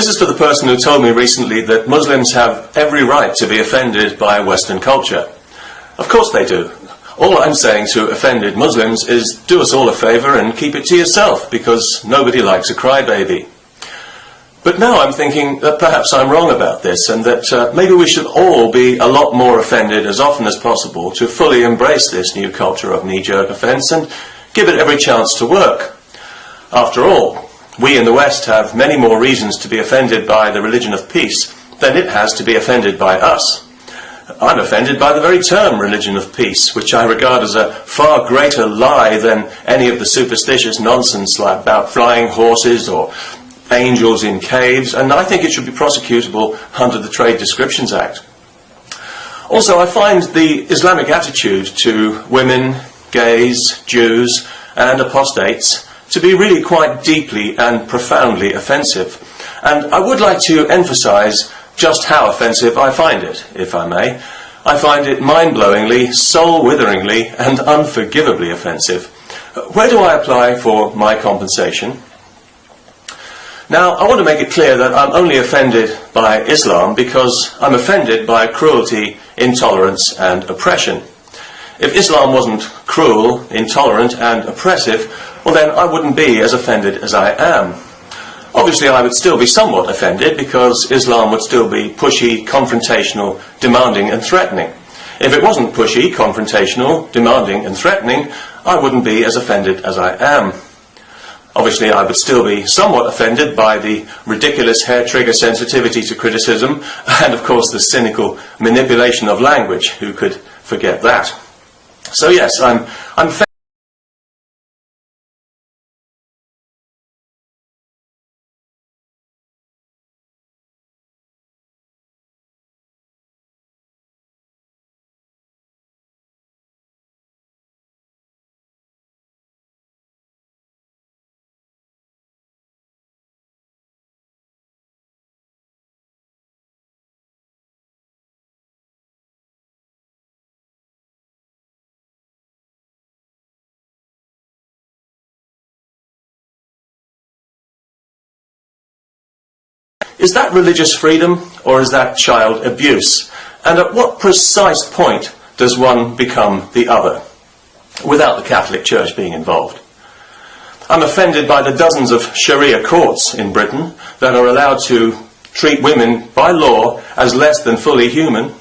This is for the person who told me recently that Muslims have every right to be offended by Western culture. Of course they do. All I'm saying to offended Muslims is do us all a favour and keep it to yourself, because nobody likes a crybaby. But now I'm thinking that perhaps I'm wrong about this, and that maybe we should all be a lot more offended as often as possible to fully embrace this new culture of knee-jerk offence and give it every chance to work. After all, we in the West have many more reasons to be offended by the religion of peace than it has to be offended by us. I'm offended by the very term religion of peace, which I regard as a far greater lie than any of the superstitious nonsense like about flying horses or angels in caves, and I think it should be prosecutable under the Trade Descriptions Act. Also, I find the Islamic attitude to women, gays, Jews and apostates to be really quite deeply and profoundly offensive. And I would like to emphasise just how offensive I find it, if I may. I find it mind-blowingly, soul-witheringly and unforgivably offensive. Where do I apply for my compensation? Now, I want to make it clear that I'm only offended by Islam because I'm offended by cruelty, intolerance and oppression. If Islam wasn't cruel, intolerant and oppressive, well then I wouldn't be as offended as I am. Obviously I would still be somewhat offended because Islam would still be pushy, confrontational, demanding and threatening. If it wasn't pushy, confrontational, demanding and threatening, I wouldn't be as offended as I am. Obviously I would still be somewhat offended by the ridiculous hair-trigger sensitivity to criticism and of course the cynical manipulation of language. Who could forget that? So yes, I'm offended. Is that religious freedom or is that child abuse? And at what precise point does one become the other, without the Catholic Church being involved? I'm offended by the dozens of Sharia courts in Britain that are allowed to treat women by law as less than fully human,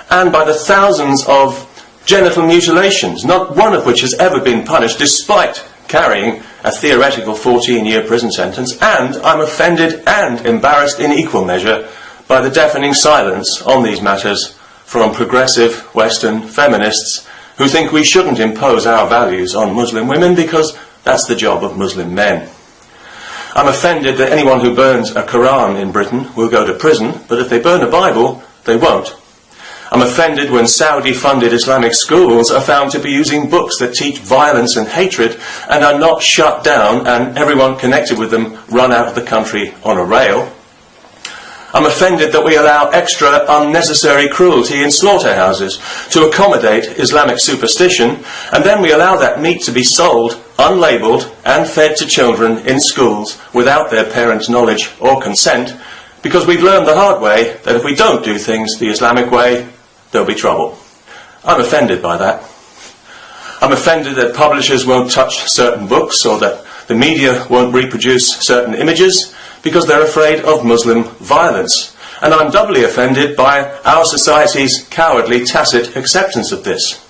and by the thousands of genital mutilations, not one of which has ever been punished despite carrying a theoretical 14-year prison sentence. And I'm offended and embarrassed in equal measure by the deafening silence on these matters from progressive Western feminists who think we shouldn't impose our values on Muslim women because that's the job of Muslim men. I'm offended that anyone who burns a Quran in Britain will go to prison, but if they burn a Bible, they won't. I'm offended when Saudi-funded Islamic schools are found to be using books that teach violence and hatred and are not shut down and everyone connected with them run out of the country on a rail. I'm offended that we allow extra unnecessary cruelty in slaughterhouses to accommodate Islamic superstition, and then we allow that meat to be sold, unlabelled and fed to children in schools without their parents' knowledge or consent, because we've learned the hard way that if we don't do things the Islamic way, there'll be trouble. I'm offended by that. I'm offended that publishers won't touch certain books or that the media won't reproduce certain images because they're afraid of Muslim violence. And I'm doubly offended by our society's cowardly, tacit acceptance of this.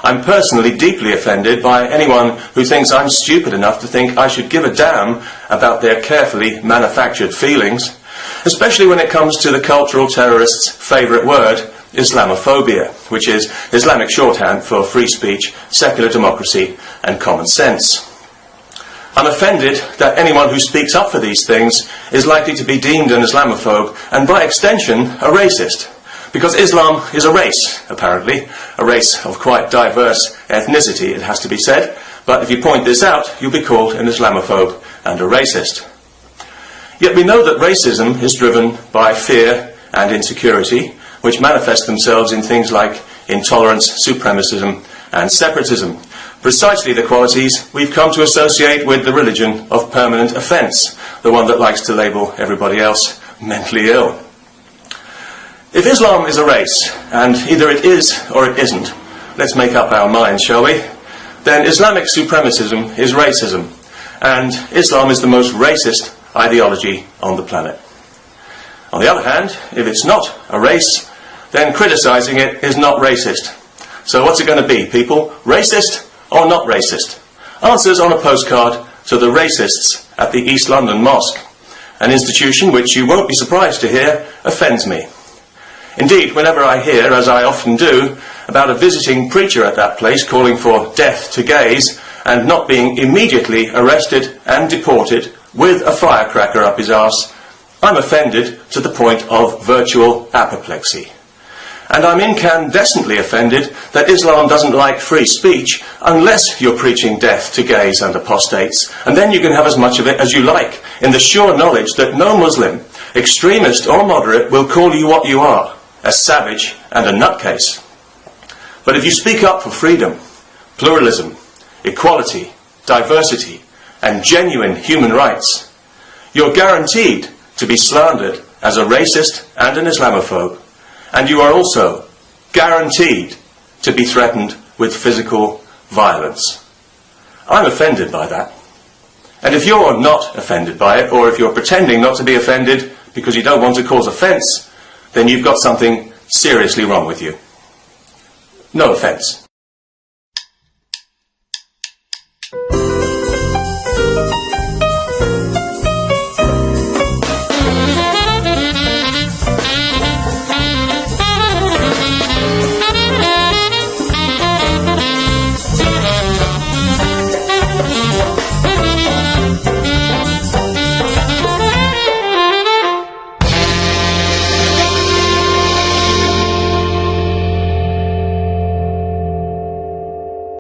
I'm personally deeply offended by anyone who thinks I'm stupid enough to think I should give a damn about their carefully manufactured feelings, especially when it comes to the cultural terrorists' favourite word, Islamophobia, which is Islamic shorthand for free speech, secular democracy and common sense. I'm offended that anyone who speaks up for these things is likely to be deemed an Islamophobe and by extension a racist, because Islam is a race, apparently, a race of quite diverse ethnicity, it has to be said, but if you point this out you'll be called an Islamophobe and a racist. Yet we know that racism is driven by fear and insecurity, which manifest themselves in things like intolerance, supremacism and separatism. Precisely the qualities we've come to associate with the religion of permanent offence, the one that likes to label everybody else mentally ill. If Islam is a race, and either it is or it isn't, let's make up our minds, shall we? Then Islamic supremacism is racism, and Islam is the most racist ideology on the planet. On the other hand, if it's not a race, then criticising it is not racist. So what's it going to be, people? Racist or not racist? Answers on a postcard to the racists at the East London Mosque, an institution which you won't be surprised to hear offends me. Indeed, whenever I hear, as I often do, about a visiting preacher at that place calling for death to gays and not being immediately arrested and deported with a firecracker up his arse, I'm offended to the point of virtual apoplexy. And I'm incandescently offended that Islam doesn't like free speech unless you're preaching death to gays and apostates, and then you can have as much of it as you like, in the sure knowledge that no Muslim, extremist or moderate, will call you what you are, a savage and a nutcase. But if you speak up for freedom, pluralism, equality, diversity, and genuine human rights, you're guaranteed to be slandered as a racist and an Islamophobe, and you are also guaranteed to be threatened with physical violence. I'm offended by that. And if you're not offended by it, or if you're pretending not to be offended because you don't want to cause offence, then you've got something seriously wrong with you. No offence.